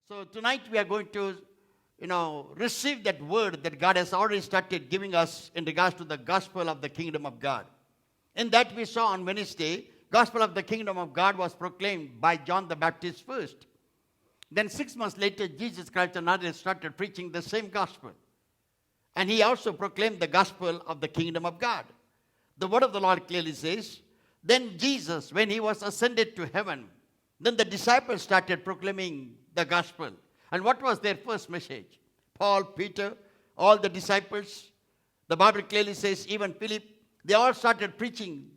So tonight we are going to, receive that word that God has already started giving us in regards to the gospel of the kingdom of God. In that we saw on Wednesday, gospel of the kingdom of God was proclaimed by John the Baptist first. Then 6 months later, Jesus Christ of Nazareth started preaching the same gospel. And he also proclaimed the gospel of the kingdom of God. The word of the Lord clearly says, then Jesus, when he was ascended to heaven, then the disciples started proclaiming the gospel. And what was their first message? Paul, Peter, all the disciples, the Bible clearly says, even Philip, they all started preaching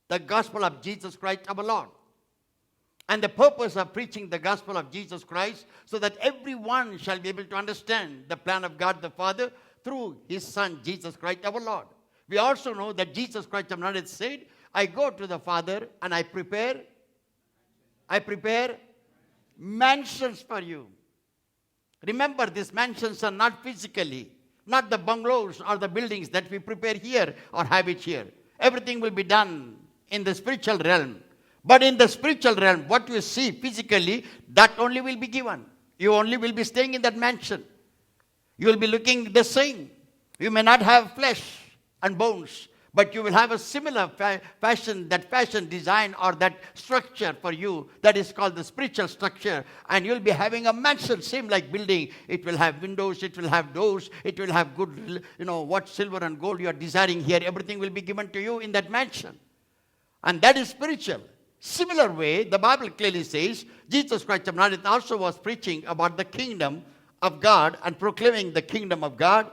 the gospel of Jesus Christ our Lord. And the purpose of preaching the gospel of Jesus Christ, so that everyone shall be able to understand the plan of God the Father through his Son, Jesus Christ our Lord. We also know that Jesus Christ of Nazareth said, I go to the Father and I prepare mansions for you. Remember, these mansions are not physically, not the bungalows or the buildings that we prepare here or have it here. Everything will be done in the spiritual realm. But in the spiritual realm, what you see physically, that only will be given. You only will be staying in that mansion. You will be looking the same. You may not have flesh and bones, but you will have a similar fashion design or that structure for you that is called the spiritual structure. And you'll be having a mansion, same like building. It will have windows, it will have doors, it will have good, what silver and gold you are desiring here. Everything will be given to you in that mansion. And that is spiritual. Similar way, the Bible clearly says, Jesus Christ of Nazareth also was preaching about the kingdom of God and proclaiming the kingdom of God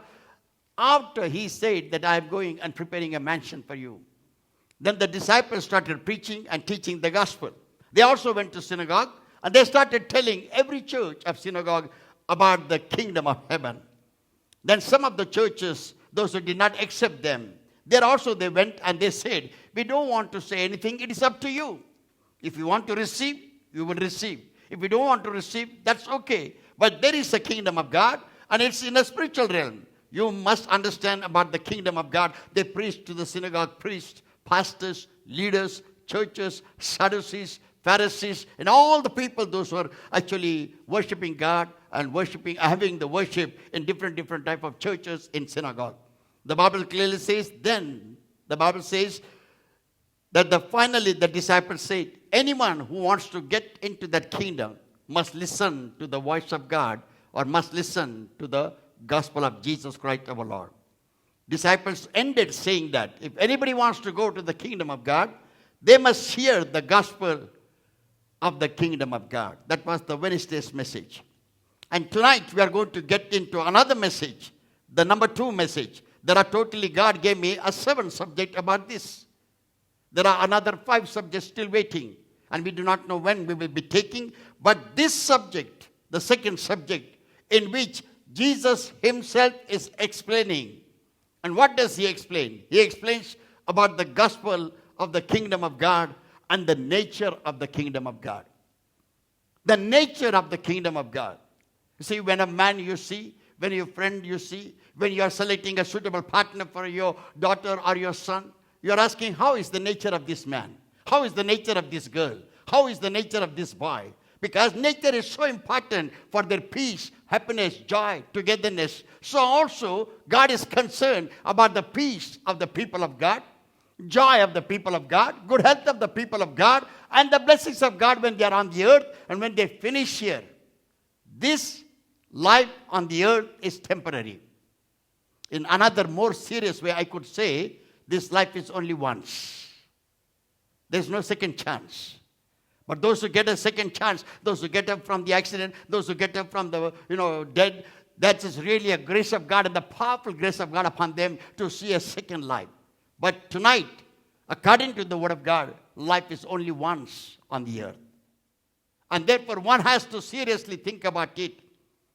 after he said that I am going and preparing a mansion for you. Then the disciples started preaching and teaching the gospel. They also went to synagogue and they started telling every church of synagogue about the kingdom of heaven. Then some of the churches, those who did not accept them, there also they went and they said, we don't want to say anything, it is up to you. If you want to receive, you will receive. If you don't want to receive, that's okay. But there is a kingdom of God and it's in a spiritual realm. You must understand about the kingdom of God. They preached to the synagogue priests, pastors, leaders, churches, Sadducees, Pharisees, and all the people, those who are actually worshiping God and having the worship in different type of churches in synagogue. The Bible clearly says, that finally the disciples said, anyone who wants to get into that kingdom must listen to the voice of God or must listen to the gospel of Jesus Christ our Lord. Disciples ended saying that if anybody wants to go to the kingdom of God, they must hear the gospel of the kingdom of God. That was the Wednesday's message. And tonight we are going to get into another message, the number 2 message. God gave me a 7 subject about this. There are another 5 subjects still waiting. And we do not know when we will be taking. But this subject, the second subject, in which Jesus himself is explaining. And what does he explain? He explains about the gospel of the kingdom of God and the nature of the kingdom of God. The nature of the kingdom of God. You see, when a man you see, when your friend you see, when you are selecting a suitable partner for your daughter or your son, you are asking, how is the nature of this man? How is the nature of this girl? How is the nature of this boy? Because nature is so important for their peace, happiness, joy, togetherness. So also, God is concerned about the peace of the people of God, joy of the people of God, good health of the people of God, and the blessings of God when they are on the earth and when they finish here. This life on the earth is temporary. In another more serious way, I could say, this life is only once. There's no second chance. But those who get a second chance, those who get up from the accident, those who get up from the, dead, that is really a grace of God and the powerful grace of God upon them to see a second life. But tonight, according to the word of God, life is only once on the earth. And therefore, one has to seriously think about it.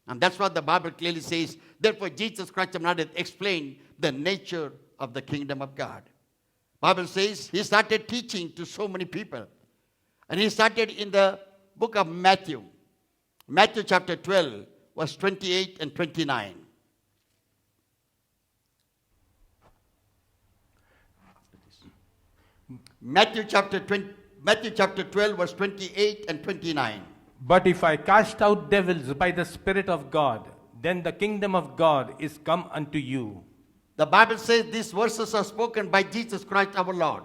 And that's what the Bible clearly says. Therefore, Jesus Christ of Nazareth explained the nature of the kingdom of God. Bible says he started teaching to so many people. And he started in the book of Matthew. Matthew chapter 12, verse 28 and 29. Matthew chapter 12, verse 28 and 29. But if I cast out devils by the Spirit of God, then the kingdom of God is come unto you. The Bible says these verses are spoken by Jesus Christ our Lord.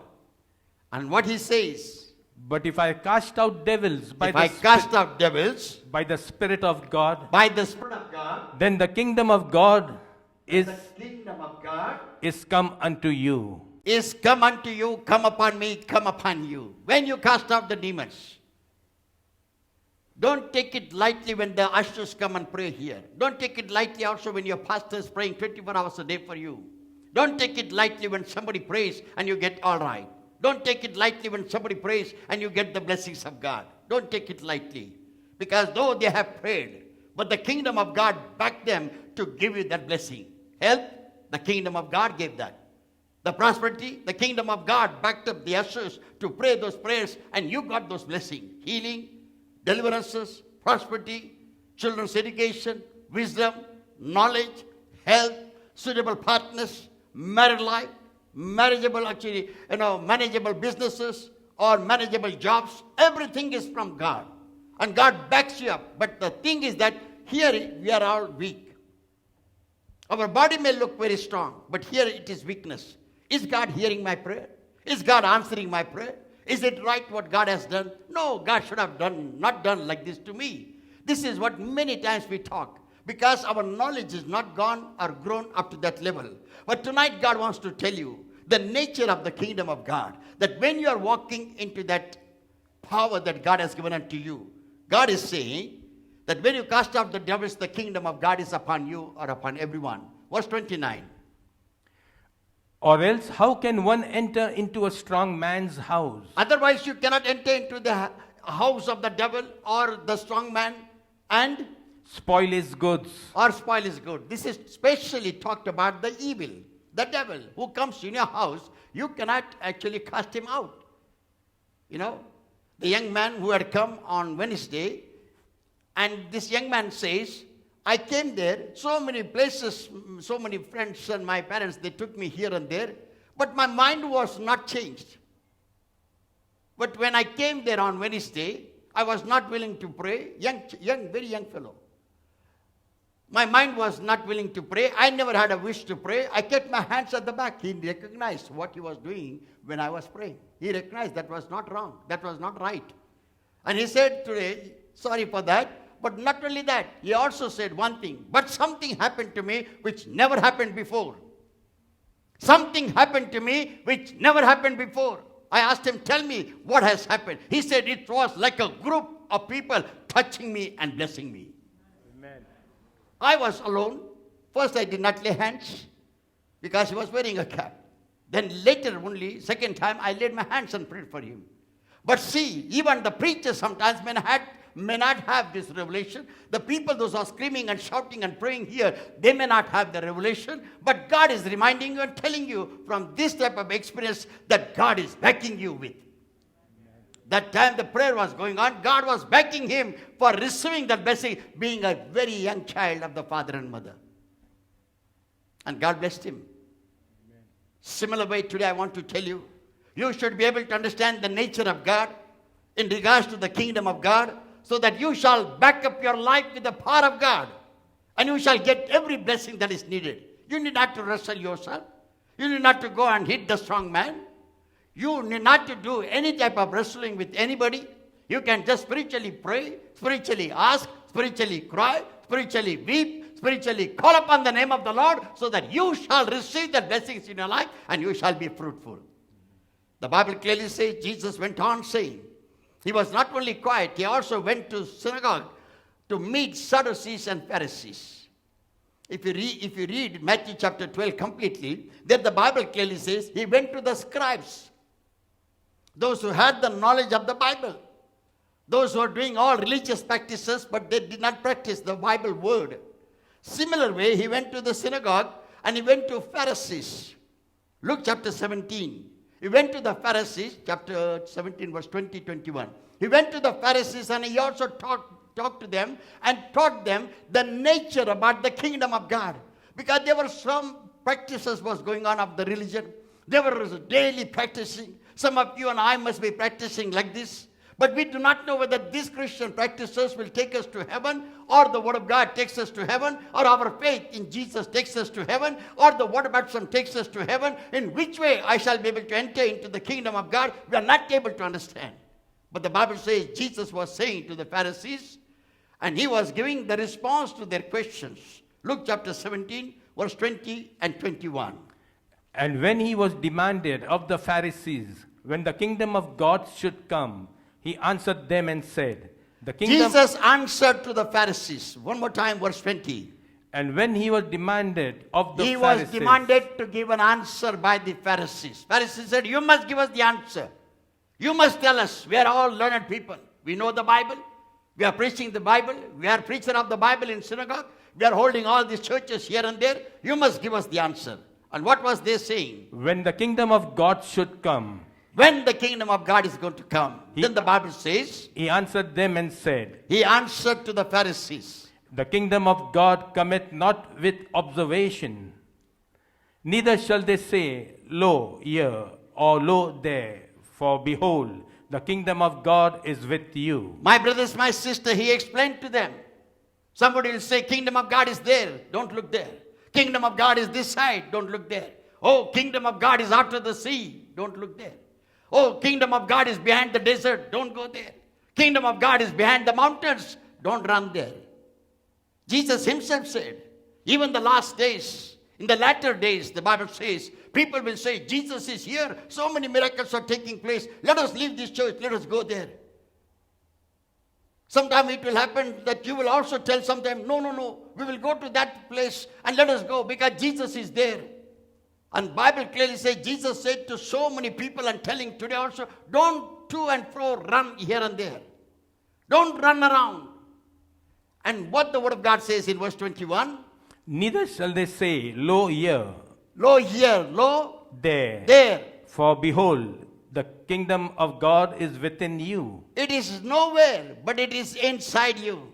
And what he says, But if I cast out devils if I cast out devils by the Spirit of God, by the Spirit of God, then the kingdom of God is the kingdom of God come unto you. is come unto you, come upon me, come upon you. When you cast out the demons, don't take it lightly when the ushers come and pray here. Don't take it lightly also when your pastor is praying 24 hours a day for you. Don't take it lightly when somebody prays and you get all right. Don't take it lightly when somebody prays and you get the blessings of God. Don't take it lightly. Because though they have prayed, but the kingdom of God backed them to give you that blessing. Health, the kingdom of God gave that. The prosperity, the kingdom of God backed up the ushers to pray those prayers and you got those blessings. Healing, deliverances, prosperity, children's education, wisdom, knowledge, health, suitable partners, married life, manageable businesses or manageable jobs. Everything is from God. And God backs you up. But the thing is that here we are all weak. Our body may look very strong, but here it is weakness. Is God hearing my prayer? Is God answering my prayer? Is it right what God has done? No, God should have not done like this to me. This is what many times we talk because our knowledge is not gone or grown up to that level. But tonight God wants to tell you the nature of the kingdom of God. That when you are walking into that power that God has given unto you, God is saying that when you cast out the devils, the kingdom of God is upon you or upon everyone. Verse 29. Or else, how can one enter into a strong man's house? Otherwise, you cannot enter into the house of the devil or the strong man and spoil his goods. Or spoil his good. This is specially talked about the evil, the devil who comes in your house. You cannot actually cast him out. You know, the young man who had come on Wednesday, and this young man says, I came there, so many places, so many friends and my parents, they took me here and there, but my mind was not changed. But when I came there on Wednesday, I was not willing to pray, very young fellow. My mind was not willing to pray. I never had a wish to pray. I kept my hands at the back. He recognized what he was doing when I was praying. He recognized that was not wrong. That was not right. And he said today, sorry for that. But not only that, he also said one thing. But something happened to me which never happened before. Something happened to me which never happened before. I asked him, tell me what has happened. He said it was like a group of people touching me and blessing me. Amen. I was alone. First I did not lay hands because he was wearing a cap. Then later only, second time, I laid my hands and prayed for him. But see, even the preacher sometimes may not have this revelation. The people, those who are screaming and shouting and praying here, they may not have the revelation. But God is reminding you and telling you from this type of experience that God is backing you with. That time the prayer was going on, God was backing him for receiving that blessing, being a very young child of the father and mother. And God blessed him. Similar way, today I want to tell you, you should be able to understand the nature of God in regards to the kingdom of God, so that you shall back up your life with the power of God, and you shall get every blessing that is needed. You need not to wrestle yourself. You need not to go and hit the strong man. You need not to do any type of wrestling with anybody. You can just spiritually pray, spiritually ask, spiritually cry, spiritually weep, spiritually call upon the name of the Lord, so that you shall receive the blessings in your life and you shall be fruitful. The Bible clearly says, Jesus went on saying, he was not only quiet, he also went to synagogue to meet Sadducees and Pharisees. If you read Matthew chapter 12 completely, then the Bible clearly says he went to the scribes, those who had the knowledge of the Bible, those who are doing all religious practices, but they did not practice the Bible word. Similar way, he went to the synagogue and he went to Pharisees. Luke chapter 17. He went to the Pharisees, chapter 17, verse 20, 21. He went to the Pharisees and he also talked to them and taught them the nature about the kingdom of God. Because there were some practices was going on of the religion. They were daily practicing. Some of you and I must be practicing like this. But we do not know whether these Christian practices will take us to heaven, or the Word of God takes us to heaven, or our faith in Jesus takes us to heaven, or the Word of baptism takes us to heaven. In which way I shall be able to enter into the kingdom of God, we are not able to understand. But the Bible says Jesus was saying to the Pharisees, and he was giving the response to their questions. Luke chapter 17, verse 20 and 21. And when he was demanded of the Pharisees, when the kingdom of God should come, he answered them and said, the kingdom... Jesus answered to the Pharisees. One more time, verse 20. And when he was demanded of the He Pharisees... was demanded to give an answer by the Pharisees. Pharisees said, you must give us the answer. You must tell us. We are all learned people. We know the Bible. We are preaching the Bible. We are preacher of the Bible in synagogue. We are holding all these churches here and there. You must give us the answer. And what was they saying? When the kingdom of God should come, When the kingdom of God is going to come. Then the Bible says, he answered them and said, he answered to the Pharisees. the kingdom of God cometh not with observation, neither shall they say, lo here, or lo there, for behold, the kingdom of God is with you. My brothers, my sister, he explained to them. Somebody will say, kingdom of God is there. Don't look there. Kingdom of God is this side. Don't look there. Oh, kingdom of God is after the sea. Don't look there. Oh, kingdom of God is behind the desert. Don't go there. Kingdom of God is behind the mountains. Don't run there. Jesus himself said, even the last days, in the latter days, the Bible says, people will say, Jesus is here. So many miracles are taking place. Let us leave this church. Let us go there. Sometime it will happen that you will also tell sometime, no, we will go to that place and let us go because Jesus is there. And Bible clearly says, Jesus said to so many people and telling today also, don't to and fro run here and there. Don't run around. And what the Word of God says in verse 21, Neither shall they say, lo here, lo here, lo there. there. For behold, the kingdom of God is within you. It is nowhere, but it is inside you.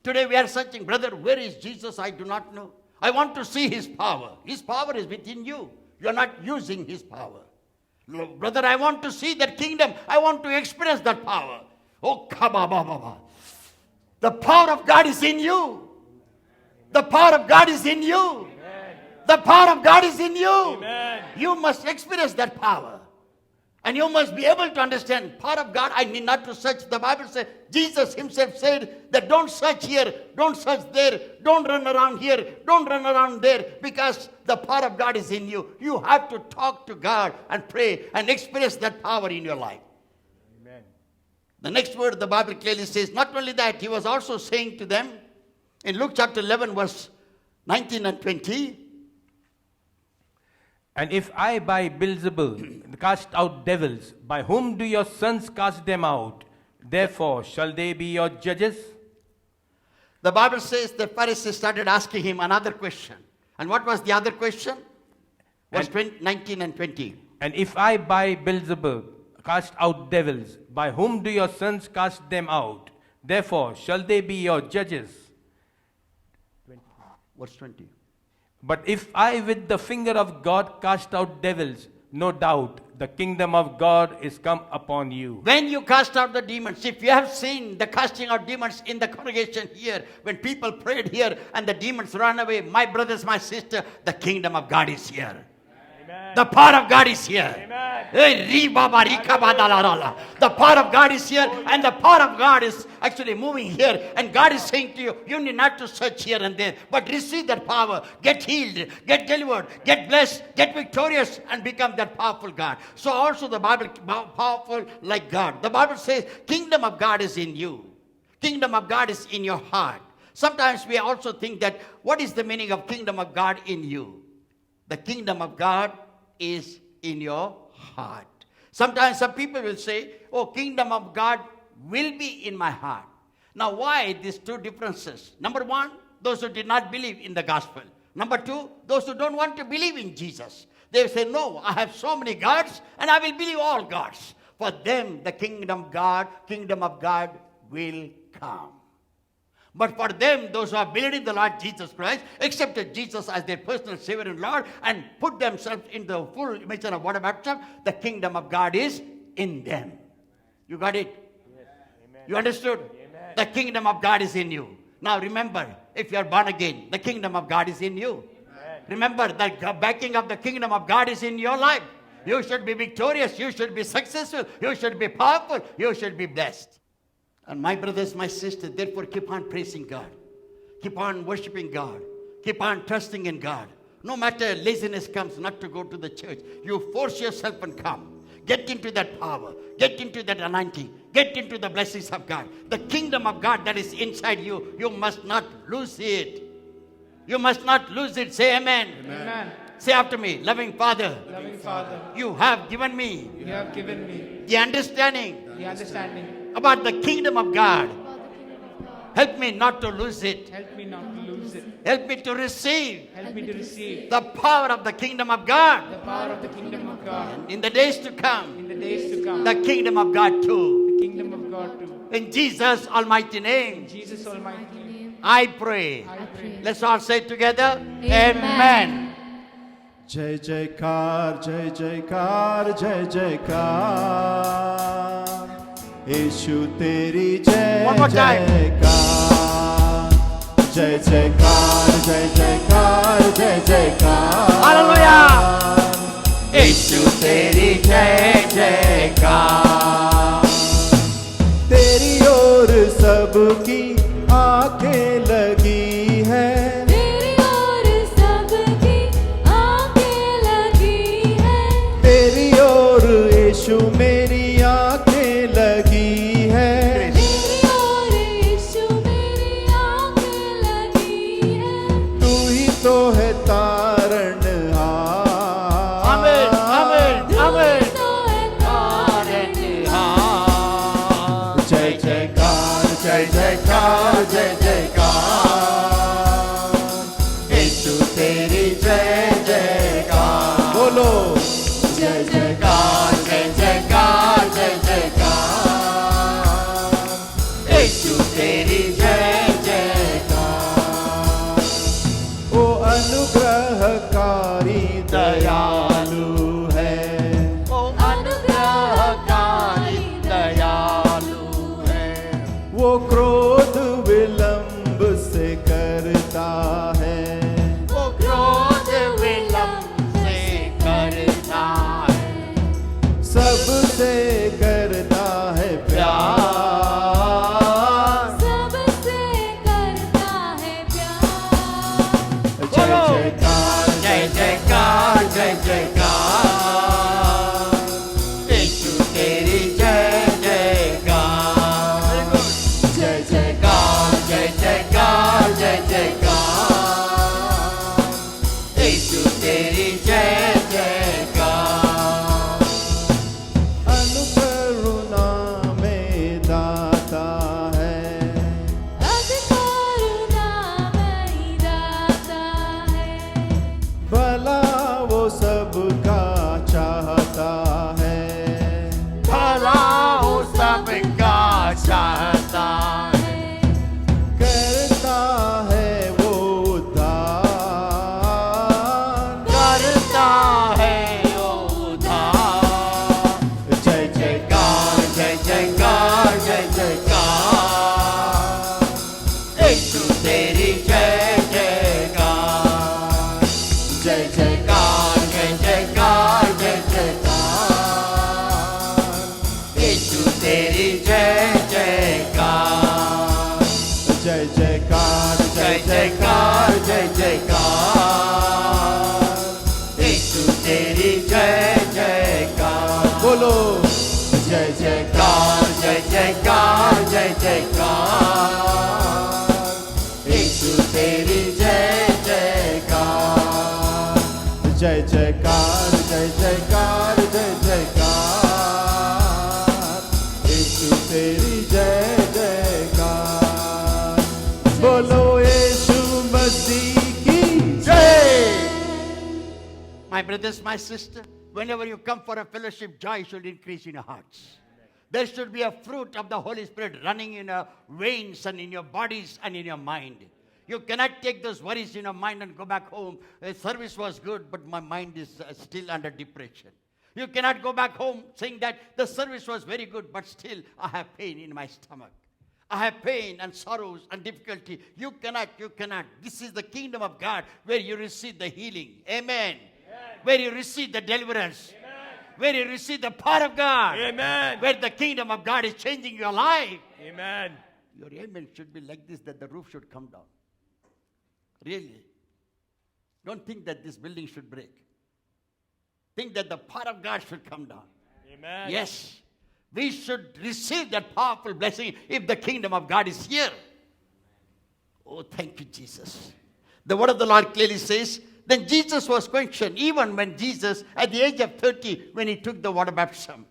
Today we are searching, brother, where is Jesus? I do not know. I want to see his power. His power is within you. You are not using his power. Brother, I want to see that kingdom. I want to experience that power. Oh, kabababa. The power of God is in you. The power of God is in you. Amen. The power of God is in you. Amen. You must experience that power. And you must be able to understand power of God. I need not to search. The Bible says, Jesus himself said that don't search here, don't search there, don't run around here, don't run around there, because the power of God is in you. You have to talk to God and pray and experience that power in your life. Amen. The next word the Bible clearly says, not only that, he was also saying to them in Luke chapter 11 verse 19 and 20, And if I by Beelzebul cast out devils, by whom do your sons cast them out? Therefore shall they be your judges? the Bible says the Pharisees started asking him another question. And what was the other question? Verse 19 and 20. And if I by Beelzebul cast out devils, by whom do your sons cast them out? Therefore shall they be your judges? Verse 20. But if I with the finger of God cast out devils, no doubt the kingdom of God is come upon you. When you cast out the demons, if you have seen the casting out demons in the congregation here, when people prayed here and the demons ran away, my brothers, my sister, the kingdom of God is here. Amen. The power of God is here. Amen. The power of God is here, and the power of God is actually moving here. And God is saying to you, you need not to search here and there, but receive that power. Get healed, get delivered, get blessed, get victorious, and become that powerful God. So also the Bible, powerful like God. The Bible says, kingdom of God is in you. Kingdom of God is in your heart. Sometimes we also think that, what is the meaning of kingdom of God in you? The kingdom of God is in your heart. Sometimes some people will say, oh, kingdom of God will be in my heart. Now, why these two differences? Number one, those who did not believe in the gospel. Number two, those who don't want to believe in Jesus. They say, no, I have so many gods and I will believe all gods. For them, the kingdom of God will come. But for them, those who have believed in the Lord Jesus Christ, accepted Jesus as their personal Savior and Lord, and put themselves in the full mission of water baptism, the kingdom of God is in them. You got it? You understood? The kingdom of God is in you. Now remember, if you are born again, the kingdom of God is in you. Remember, the backing of the kingdom of God is in your life. You should be victorious. You should be successful. You should be powerful. You should be blessed. And my brothers, my sisters, therefore keep on praising God. Keep on worshiping God. Keep on trusting in God. No matter laziness comes not to go to the church, you force yourself and come. Get into that power. Get into that anointing. Get into the blessings of God. The kingdom of God that is inside you, you must not lose it. You must not lose it. Say amen. Amen. Say after me, loving Father, Loving Father, you have given me you have given me the understanding the understanding about the kingdom of God. Help me not to lose it. Help me not to lose it. Help me to receive Help me to receive the power of the kingdom of God the power of the kingdom of God in the days to come. in the days to come. The kingdom of God too. The kingdom of God too. In Jesus' almighty In name, Jesus' almighty name, I pray. I pray. Let's all say it together. Amen. Amen. जय जयकार जय जयकार जय जयकार यीशु तेरी जय One more time. जयकार जय जयकार जय जयकार जय जयकार Hallelujah. यीशु तेरी जय जयकार. तेरी ओर सबकी आंखें लगी है तेरी ओर सबकी आंखें लगी है तेरी ओर यीशु मेरी आंखें लगी है तेरी ओर यीशु मेरी आंखें लगी है तू ही तो है तारणहार Amen. Amen. Amen. तो है तारणहार जय जयकार जय जयकार जय जयकार यीशु तेरी जय जयकार बोलो जय जयकार जय जयकार जय जयकार यीशु तेरी जय जयकार ओ अनुग्रहकारी दयालु है ओ अनुग्रहकारी दयालु है. वो क्रोध विलंब से करता है वो क्रोध विलंब से करता है. सबसे करता है प्यार सबसे करता है प्यार जय जयकार जय जयकार जय जयकार यीशु तेरी जय जयकार. जय जयकार जय जयकार जय जयकार यीशु तेरी जय जयकार. अनुकरुणा में दाता है करुणामयी दाता है भला वो सबका चाहता है भला हो सबका चाहता है. करता है वो उद्धार करता है उद्धार. जय जयकार जय जयकार जय जयकार यीशु तेरी जय जयकार. जय जयकार जय जयकार जय जयकार यीशु तेरी जय जयकार. जय जयकार जय जयकार जय जयकार यीशु तेरी जय जयकार. बोलो जय जयकार जय जयकार जय जयकार यीशु तेरी जय जयकार. जय जयकार जय जयकार जय जयकार यीशु तेरी जय जयकार बोलो यीशु मसीह की जय. My brothers, my sister, whenever you come for a fellowship, joy should increase in your hearts. There should be a fruit of the Holy Spirit running in your veins and in your bodies and in your mind. You cannot take those worries in your mind and go back home. The service was good, but my mind is still under depression. You cannot go back home saying that the service was very good, but still I have pain in my stomach. I have pain and sorrows and difficulty. You cannot. This is the kingdom of God where you receive the healing. Amen. Where you receive the deliverance. Where you receive the power of God. Amen. Where the kingdom of God is changing your life. Amen. Your amen should be like this, that the roof should come down. Really. Don't think that this building should break. Think that the power of God should come down. Amen. Yes. We should receive that powerful blessing if the kingdom of God is here. Oh, thank you, Jesus. The word of the Lord clearly says, then Jesus was questioned, even when Jesus, at the age of 30, when he took the water baptism.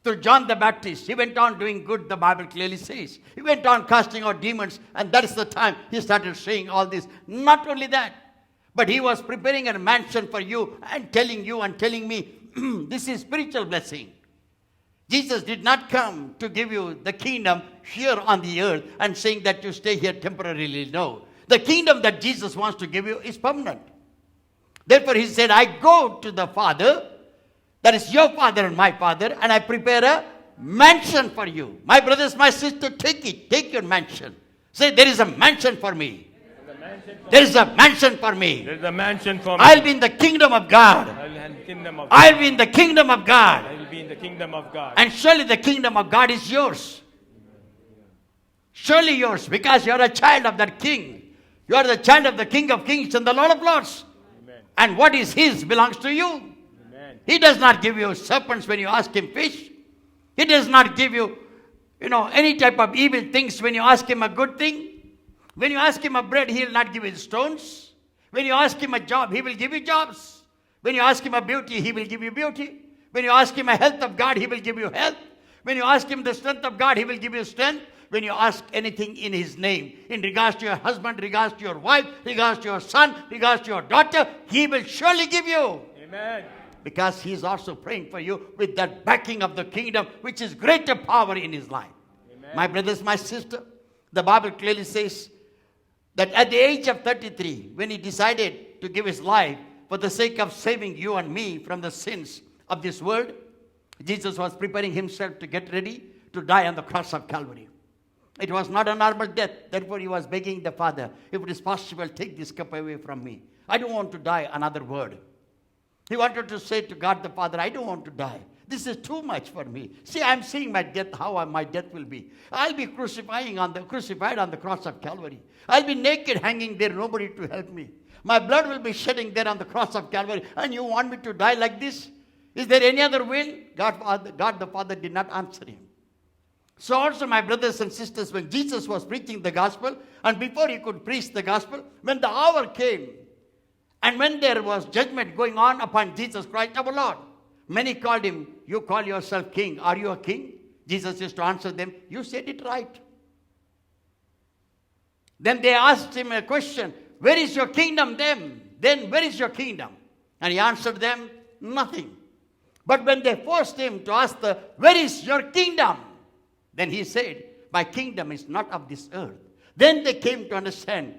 Through John the Baptist, he went on doing good, the Bible clearly says. He went on casting out demons, and that is the time he started saying all this. Not only that, but he was preparing a mansion for you and telling me, this is spiritual blessing. Jesus did not come to give you the kingdom here on the earth and saying that you stay here temporarily. No. The kingdom that Jesus wants to give you is permanent. Therefore, he said, I go to the Father, that is your Father and my Father, and I prepare a mansion for you. My brothers, my sister, take it. Take your mansion. Say, there is a mansion for me. There is a mansion for me. There is a mansion for me. I'll be in the kingdom of God. I'll have the kingdom of I'll be in the kingdom of God. I will be in the kingdom of God. And surely the kingdom of God is yours. Surely yours, because you are a child of that king. You are the child of the King of Kings and the Lord of Lords. Amen. And what is his belongs to you. Amen. He does not give you serpents when you ask him fish. He does not give you, any type of evil things when you ask him a good thing. When you ask him a bread, he will not give you stones. When you ask him a job, he will give you jobs. When you ask him a beauty, he will give you beauty. When you ask him a health of God, he will give you health. When you ask him the strength of God, he will give you strength. When you ask anything in his name, in regards to your husband, regards to your wife, regards to your son, regards to your daughter, he will surely give you. Amen. Because he is also praying for you with that backing of the kingdom, which is greater power in his life. Amen. My brothers, my sister, the Bible clearly says that at the age of 33, when he decided to give his life for the sake of saving you and me from the sins of this world, Jesus was preparing himself to get ready to die on the cross of Calvary. It was not a normal death. Therefore, he was begging the Father, if it is possible, take this cup away from me. I don't want to die another word. He wanted to say to God the Father, I don't want to die. This is too much for me. See, I'm seeing my death, how my death will be. I'll be crucified on the cross of Calvary. I'll be naked, hanging there, nobody to help me. My blood will be shedding there on the cross of Calvary. And you want me to die like this? Is there any other will? God the Father did not answer him. So also, my brothers and sisters, when Jesus was preaching the gospel, and before he could preach the gospel, when the hour came, and when there was judgment going on upon Jesus Christ our Lord, many called him, you call yourself king. Are you a king? Jesus used to answer them, you said it right. Then they asked him a question, where is your kingdom then? Then where is your kingdom? And he answered them, nothing. But when they forced him to ask where is your kingdom? Then he said, my kingdom is not of this earth. Then they came to understand,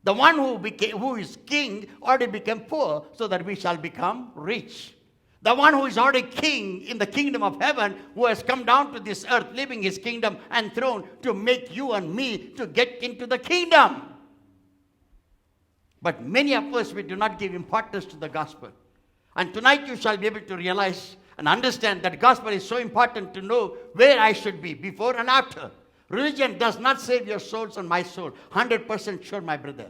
the one who is king already became poor so that we shall become rich. The one who is already king in the kingdom of heaven, who has come down to this earth, leaving his kingdom and throne to make you and me to get into the kingdom. But many of us, we do not give importance to the gospel. And tonight you shall be able to realize and understand that gospel is so important to know where I should be before and after. Religion does not save your souls and my soul. 100% sure, my brother.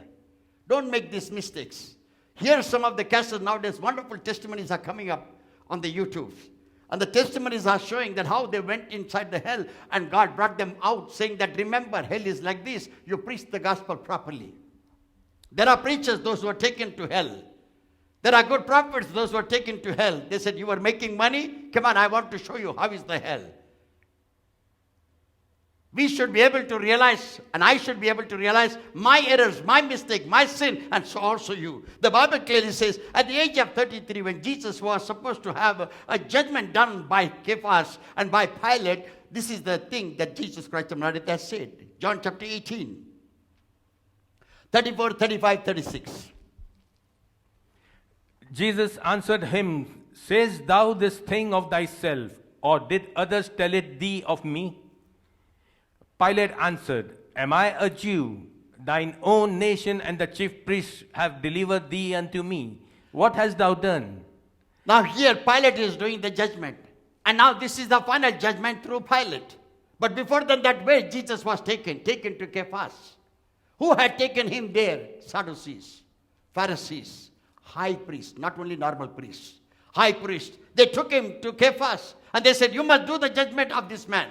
Don't make these mistakes. Here are some of the cases nowadays. Wonderful testimonies are coming up on the YouTube. And the testimonies are showing that how they went inside the hell and God brought them out, saying that, remember, hell is like this. You preach the gospel properly. There are preachers, those who are taken to hell. There are good prophets, those who are taken to hell. They said, you are making money? Come on, I want to show you how is the hell. We should be able to realize, and I should be able to realize my errors, my mistake, my sin, and so also you. The Bible clearly says, at the age of 33, when Jesus was supposed to have a judgment done by Caiaphas and by Pilate, this is the thing that Jesus Christ of Nazareth has said. John chapter 18, 34, 35, 36. Jesus answered him sayest thou this thing of thyself, or did others tell it thee of me? Pilate answered, Am I a Jew? Thine own nation and the chief priests have delivered thee unto me. What hast thou done? Now here Pilate is doing the judgment. And now this is the final judgment through Pilate. But before that way Jesus was taken to Caiaphas. Who had taken him there? Sadducees, Pharisees, high priests, not only normal priests, high priests. They took him to Caiaphas and they said, you must do the judgment of this man.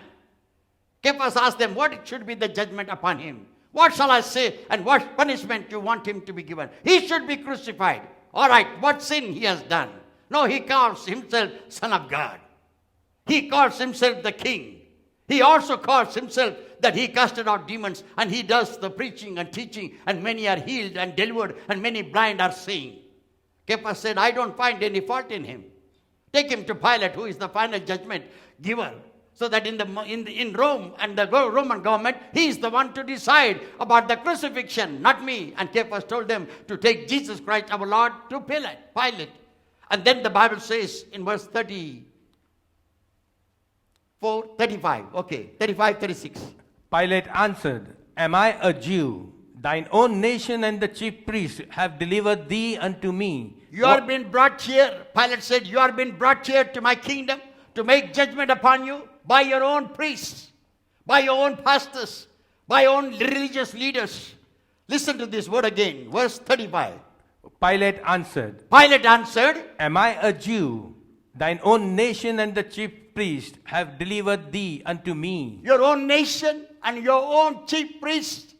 Caiaphas asked them, what should be the judgment upon him? What shall I say and what punishment do you want him to be given? He should be crucified. All right, what sin he has done? No, he calls himself Son of God. He calls himself the King. He also calls himself that he casted out demons and he does the preaching and teaching and many are healed and delivered and many blind are seeing. Caiaphas said, I don't find any fault in him. Take him to Pilate, who is the final judgment giver. So that in Rome and the Roman government, he is the one to decide about the crucifixion, not me. And Caiaphas told them to take Jesus Christ our Lord to Pilate. And then the Bible says in verse 36. Pilate answered, Am I a Jew? Thine own nation and the chief priests have delivered thee unto me. You are being brought here, Pilate said, you are being brought here to my kingdom to make judgment upon you by your own priests, by your own pastors, by your own religious leaders. Listen to this word again, verse 35. Pilate answered, Am I a Jew? Thine own nation and the chief priests have delivered thee unto me. Your own nation and your own chief priests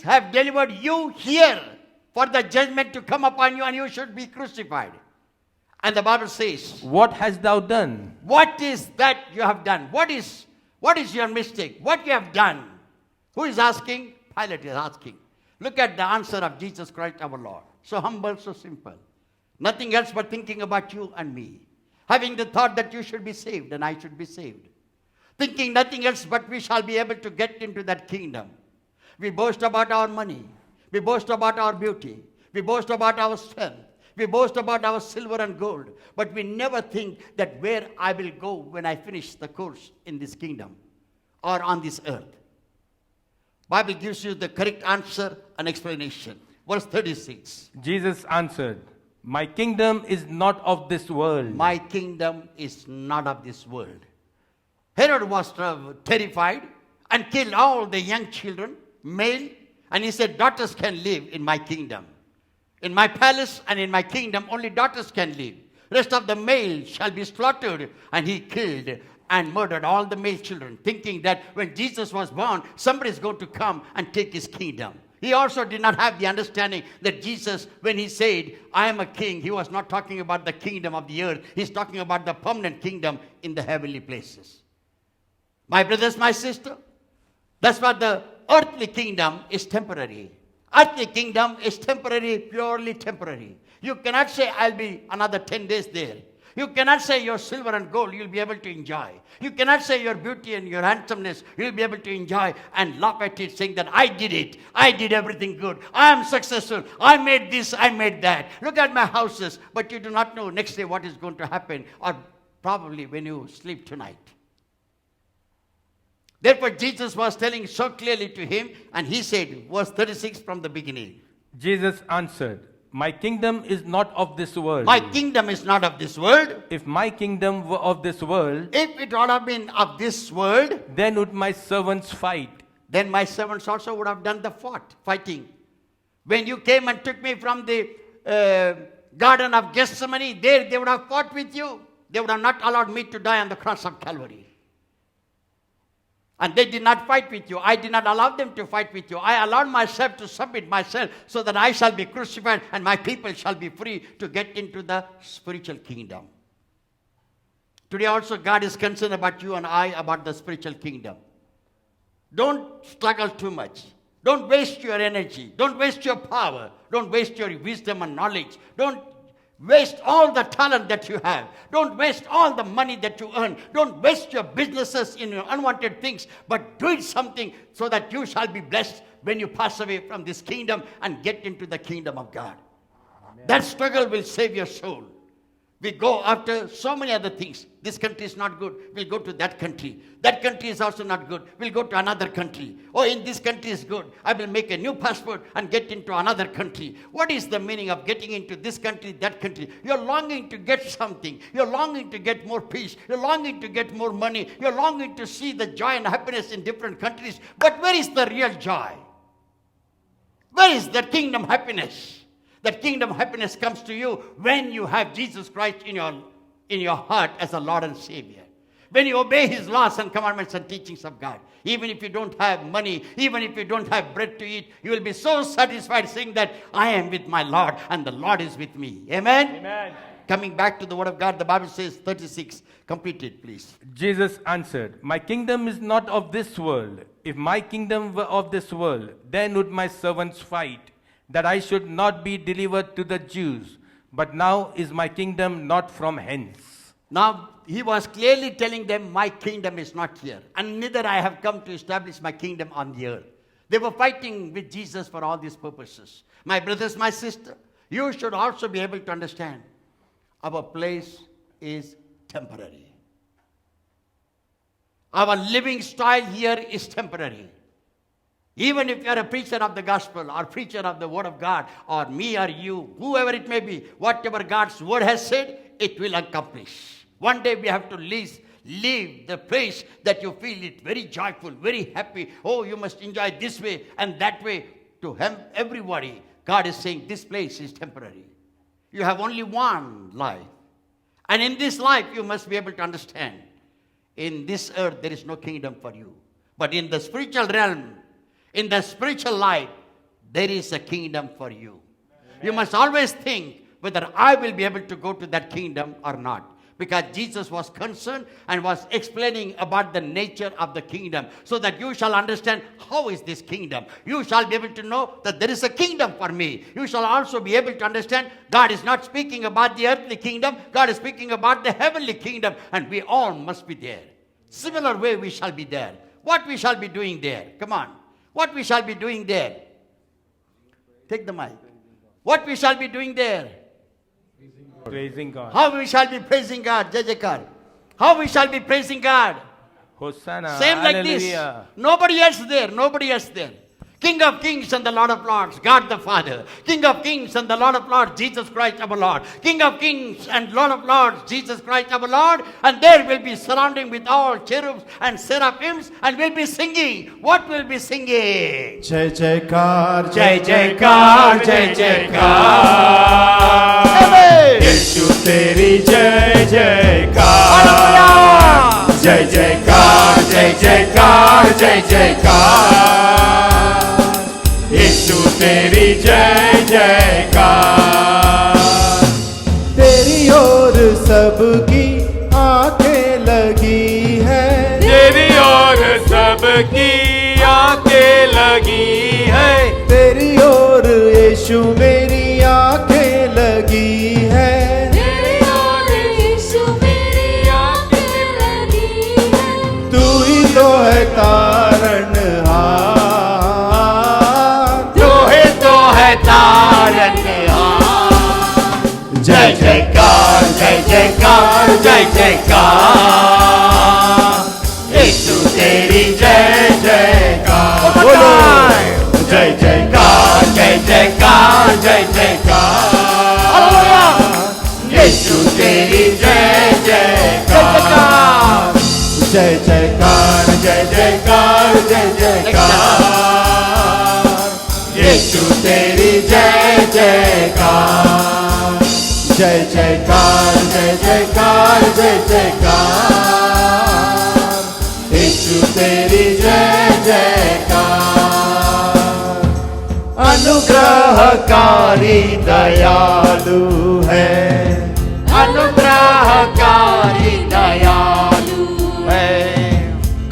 have delivered you here for the judgment to come upon you and you should be crucified. And the Bible says, What hast thou done? What is that you have done? What is your mistake? What you have done? Who is asking? Pilate is asking. Look at the answer of Jesus Christ our Lord. So humble, so simple. Nothing else but thinking about you and me. Having the thought that you should be saved and I should be saved. Thinking nothing else but we shall be able to get into that kingdom. We boast about our money. We boast about our beauty. We boast about our strength. We boast about our silver and gold. But we never think that where I will go when I finish the course in this kingdom or on this earth. Bible gives you the correct answer and explanation. Verse 36. Jesus answered, My kingdom is not of this world. My kingdom is not of this world. Herod was terrified and killed all the young children, male, and he said, daughters can live in my kingdom. In my palace and in my kingdom, only daughters can live. Rest of the males shall be slaughtered. And he killed and murdered all the male children, thinking that when Jesus was born, somebody is going to come and take his kingdom. He also did not have the understanding that Jesus, when he said, I am a king, he was not talking about the kingdom of the earth. He's talking about the permanent kingdom in the heavenly places. My brothers, my sister, that's what the earthly kingdom is temporary. Earthly kingdom is temporary, purely temporary. You cannot say, I'll be another 10 days there. You cannot say your silver and gold you'll be able to enjoy. You cannot say your beauty and your handsomeness you'll be able to enjoy and laugh at it saying that I did it. I did everything good. I am successful. I made this. I made that. Look at my houses. But you do not know next day what is going to happen or probably when you sleep tonight. Therefore, Jesus was telling so clearly to him, and he said, verse 36 from the beginning. Jesus answered, My kingdom is not of this world. My kingdom is not of this world. If my kingdom were of this world, If it would have been of this world, then would my servants fight. then my servants also would have done the fighting. When you came and took me from the Garden of Gethsemane, there they would have fought with you. They would have not allowed me to die on the cross of Calvary. And they did not fight with you. I did not allow them to fight with you. I allowed myself to submit myself so that I shall be crucified and my people shall be free to get into the spiritual kingdom. Today also God is concerned about you and I, about the spiritual kingdom. Don't struggle too much. Don't waste your energy. Don't waste your power. Don't waste your wisdom and knowledge. Don't waste all the talent that you have. Don't waste all the money that you earn. Don't waste your businesses in your unwanted things, but do it something so that you shall be blessed when you pass away from this kingdom and get into the kingdom of God. That struggle will save your soul. We go after so many other things. This country is not good. We'll go to that country. That country is also not good. We'll go to another country. Oh, in this country is good. I will make a new passport and get into another country. What is the meaning of getting into this country, that country? You're longing to get something. You're longing to get more peace. You're longing to get more money. You're longing to see the joy and happiness in different countries. But where is the real joy? Where is the kingdom happiness? That kingdom happiness comes to you when you have Jesus Christ in your heart as a Lord and Savior. When you obey His laws and commandments and teachings of God. Even if you don't have money, even if you don't have bread to eat, you will be so satisfied saying that I am with my Lord and the Lord is with me. Amen? Amen. Coming back to the Word of God, the Bible says 36. Complete it, please. Jesus answered, My kingdom is not of this world. If my kingdom were of this world, then would my servants fight, that I should not be delivered to the Jews. But now is my kingdom not from hence. Now, He was clearly telling them, my kingdom is not here. And neither I have come to establish my kingdom on the earth. They were fighting with Jesus for all these purposes. My brothers, my sister, you should also be able to understand our place is temporary. Our living style here is temporary. Even if you are a preacher of the gospel or preacher of the word of God or me or you, whoever it may be, whatever God's word has said, it will accomplish. One day we have to leave the place that you feel it very joyful, very happy. Oh, you must enjoy this way and that way. To everybody, God is saying this place is temporary. You have only one life. And in this life, you must be able to understand, in this earth, there is no kingdom for you. But in the spiritual realm, in the spiritual life, there is a kingdom for you. Amen. You must always think whether I will be able to go to that kingdom or not. Because Jesus was concerned and was explaining about the nature of the kingdom, so that you shall understand how is this kingdom. You shall be able to know that there is a kingdom for me. You shall also be able to understand God is not speaking about the earthly kingdom. God is speaking about the heavenly kingdom, and we all must be there. Similar way we shall be there. What we shall be doing there? Come on. What we shall be doing there? Take the mic. What we shall be doing there? Praising God. How we shall be praising God? Jai Jaikar. How we shall be praising God? Hosanna. Same like Hallelujah. this. Nobody else there. Nobody else there. King of kings and the Lord of lords, God the Father. King of kings and the Lord of lords, Jesus Christ our Lord. King of kings and Lord of lords, Jesus Christ our Lord. And there will be surrounding with all cherubs and seraphims, and we'll be singing. What will be singing? जय जयकार Jai Jaikar, Jai Jaikar. Amen. यीशु तेरी जय जयकार Hallelujah. जय जयकार जय जयकार जय जयकार यीशु तेरी जय जयकार तेरी ओर सबकी आंखें लगी है तेरी ओर सबकी आंखें लगी है तेरी ओर यीशु मेरी आंखें लगी है तेरी ओर यीशु मेरी आंखें लगी है तू ही तो है तारणहार तो है तारनहार। जय जयकार जय जयकार जय जयकार यीशु तेरी जय जयकार बोलो जय जयकार जय जयकार जय जयकार यीशु तेरी जय जयकार जय जयकार जय जयकार जय जयकार यीशु तेरी जय जयकार जय जयकार जय जयकार जय जयकार यीशु तेरी जय जयकार अनुग्रहकारी दयालु है अनुग्रहकारी दयालु है।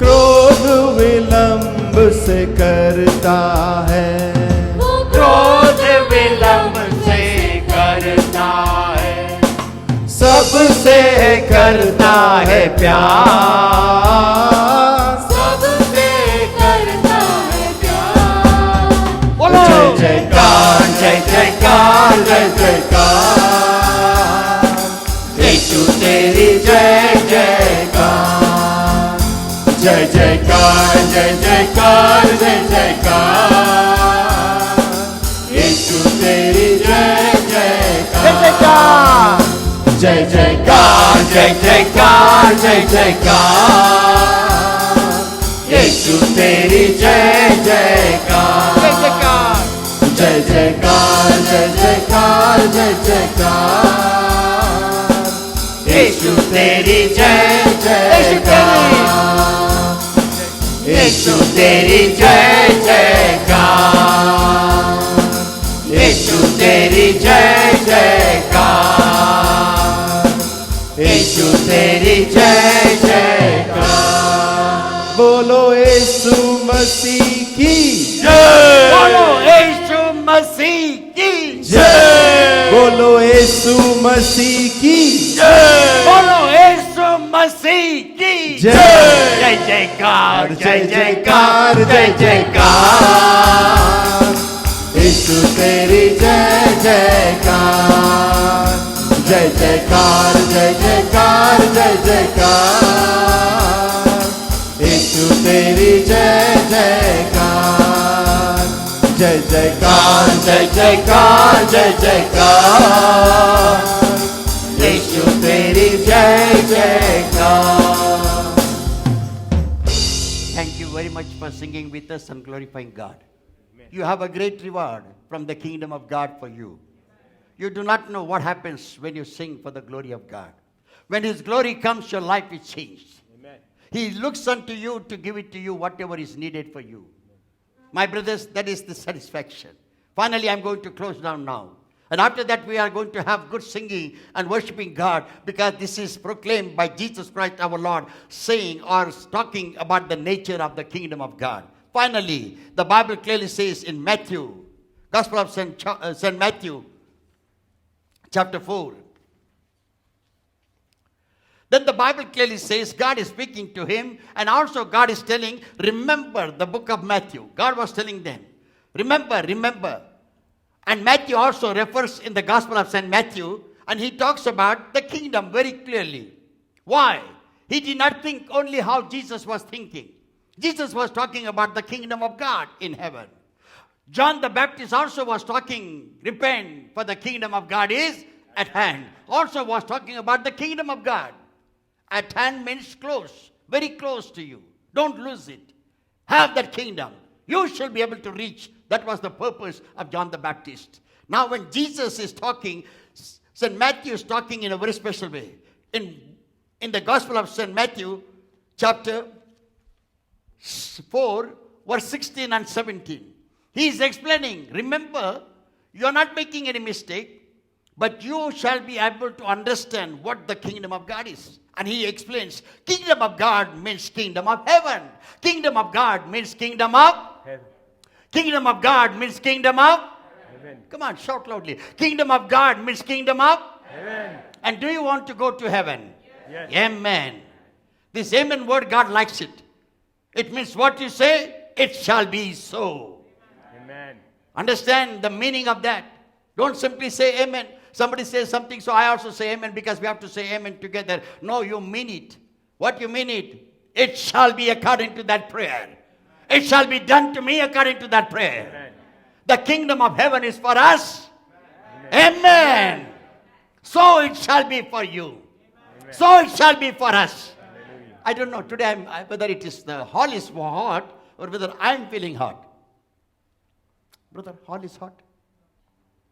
क्रोध विलंब से करता है क्रोध विलंब से करता है। सबसे करता है प्यार सबसे करता है प्यार बोलो जय जयकार जय जयकार जय जयकार जयकार जय जयकार यीशु तेरी जय जयकार जय जयकार जय जयकार जय जयकार यीशु तेरी जय जयकार जय जयकार जय जयकार जय जयकार यीशु तेरी जय जयकार यीशु तेरी जय जयकार यीशु तेरी जय जयकार यीशु तेरी जय जयकार बोलो यीशु मसीह की बोलो यीशु मसीह की जय बोलो यीशु मसीह की बोलो यीशु मसीह की जय जय जयकार जय जयकार जय जयकार यीशु तेरी जय जयकार जय जयकार जय जयकार जय जयकार यीशु तेरी जय जयकार जय जयकार जय जयकार जय जयकार यीशु तेरी जय जयकार Thank you very much for singing with us and glorifying God. You have a great reward from the kingdom of God for you. You do not know what happens when you sing for the glory of God. When His glory comes, your life is changed. Amen. He looks unto you to give it to you whatever is needed for you. My brothers, that is the satisfaction. Finally, I'm going to close down now. And after that, we are going to have good singing and worshiping God, because this is proclaimed by Jesus Christ our Lord, saying or talking about the nature of the kingdom of God. Finally, the Bible clearly says in Matthew, Gospel of St. Matthew, chapter 4. Then the Bible clearly says God is speaking to him, and also God is telling, remember the book of Matthew. God was telling them, remember, remember. And Matthew also refers in the Gospel of St. Matthew, and he talks about the kingdom very clearly. Why? He did not think only how Jesus was thinking. Jesus was talking about the kingdom of God in heaven. John the Baptist also was talking, repent, for the kingdom of God is at hand. Also was talking about the kingdom of God. At hand means close, very close to you. Don't lose it. Have that kingdom. You shall be able to reach. That was the purpose of John the Baptist. Now when Jesus is talking, St. Matthew is talking in a very special way. In the Gospel of St. Matthew, chapter 4, verse 16 and 17. He is explaining, remember, you are not making any mistake, but you shall be able to understand what the kingdom of God is. And he explains, kingdom of God means kingdom of heaven. Kingdom of God means kingdom of Heaven. Kingdom of God means kingdom of Heaven. Come on, shout loudly. Kingdom of God means kingdom of Heaven. And do you want to go to heaven? Yes. Amen. This amen word, God likes it. It means what you say, it shall be so. Amen. Understand the meaning of that. Don't simply say amen. Somebody says something, so I also say amen because we have to say amen together. No, you mean it. What you mean it? It shall be according to that prayer. It shall be done to me according to that prayer. Amen. The kingdom of heaven is for us. Amen. So it shall be for you. So it shall be for us. I don't know today whether it is the hall is hot or whether I am feeling hot. Brother, hall is hot.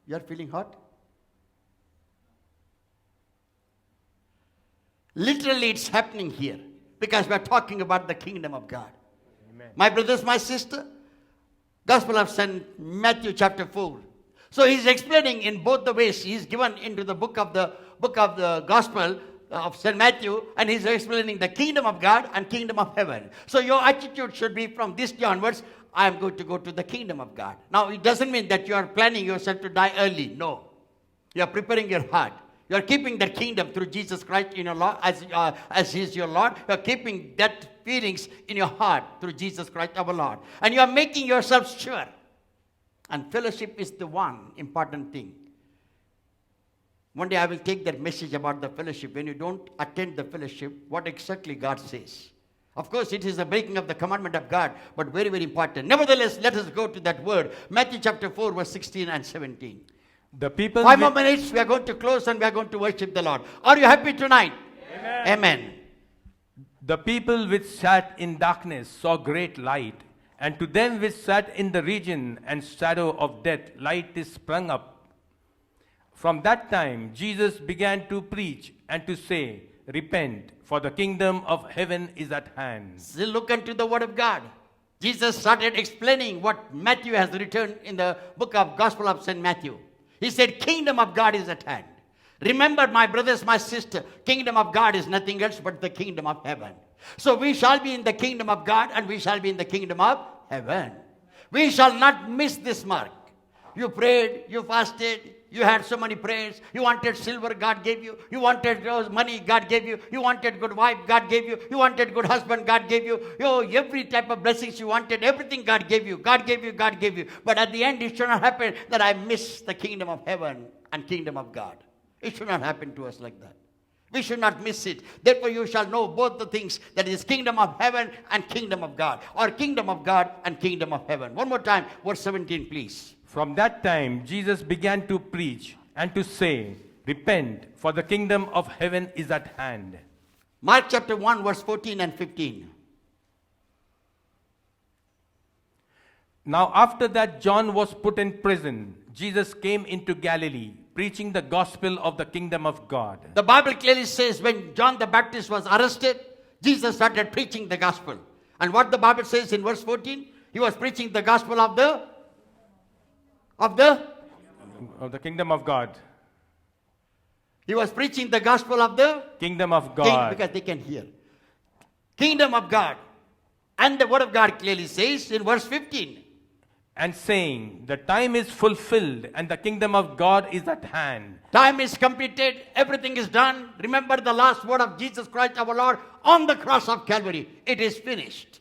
You are feeling hot? Literally it's happening here because we are talking about the kingdom of God. Amen. My brothers, my sister, Gospel of St. Matthew chapter 4. So he's explaining in both the ways. He's given into the book of the Gospel of St. Matthew, and he's explaining the kingdom of God and kingdom of heaven. So your attitude should be from this day onwards, I am going to go to the kingdom of God. Now it doesn't mean that you are planning yourself to die early. No. You are preparing your heart. You are keeping that kingdom through Jesus Christ in your Lord, as He is your Lord. You are keeping that feelings in your heart through Jesus Christ our Lord. And you are making yourself sure. And fellowship is the one important thing. One day I will take that message about the fellowship. When you don't attend the fellowship, what exactly God says. Of course, it is the breaking of the commandment of God, but very, very important. Nevertheless, let us go to that word. Matthew chapter 4, verse 16 and 17. The people 5 more with- minutes, we are going to close and we are going to worship the Lord. Are you happy tonight? Amen. The people which sat in darkness saw great light, and to them which sat in the region and shadow of death, light is sprung up. From that time, Jesus began to preach and to say, Repent, for the kingdom of heaven is at hand. Still look into the word of God. Jesus started explaining what Matthew has written in the book of Gospel of St. Matthew. He said, Kingdom of God is at hand. Remember, my brothers, my sister, kingdom of God is nothing else but the kingdom of heaven. So we shall be in the kingdom of God and we shall be in the kingdom of heaven. We shall not miss this mark. You prayed, you fasted, you had so many prayers. You wanted silver, God gave you. You wanted money, God gave you. You wanted good wife, God gave you. You wanted good husband, God gave you. Every type of blessings you wanted, everything God gave you. God gave you, God gave you. But at the end, it should not happen that I miss the kingdom of heaven and kingdom of God. It should not happen to us like that. We should not miss it. Therefore, you shall know both the things, that is kingdom of heaven and kingdom of God, or kingdom of God and kingdom of heaven. One more time, verse 17, please. From that time, Jesus began to preach and to say, Repent, for the kingdom of heaven is at hand. Mark chapter 1, verse 14 and 15. Now, after that John was put in prison, Jesus came into Galilee, preaching the gospel of the kingdom of God. The Bible clearly says when John the Baptist was arrested, Jesus started preaching the gospel. And what the Bible says in verse 14? He was preaching the gospel of the Of the kingdom of God. He was preaching the gospel of the Kingdom of king, God. because they can hear. Kingdom of God. And the word of God clearly says in verse 15. And saying, The time is fulfilled and the kingdom of God is at hand. Time is completed. Everything is done. Remember the last word of Jesus Christ our Lord on the cross of Calvary. It is finished.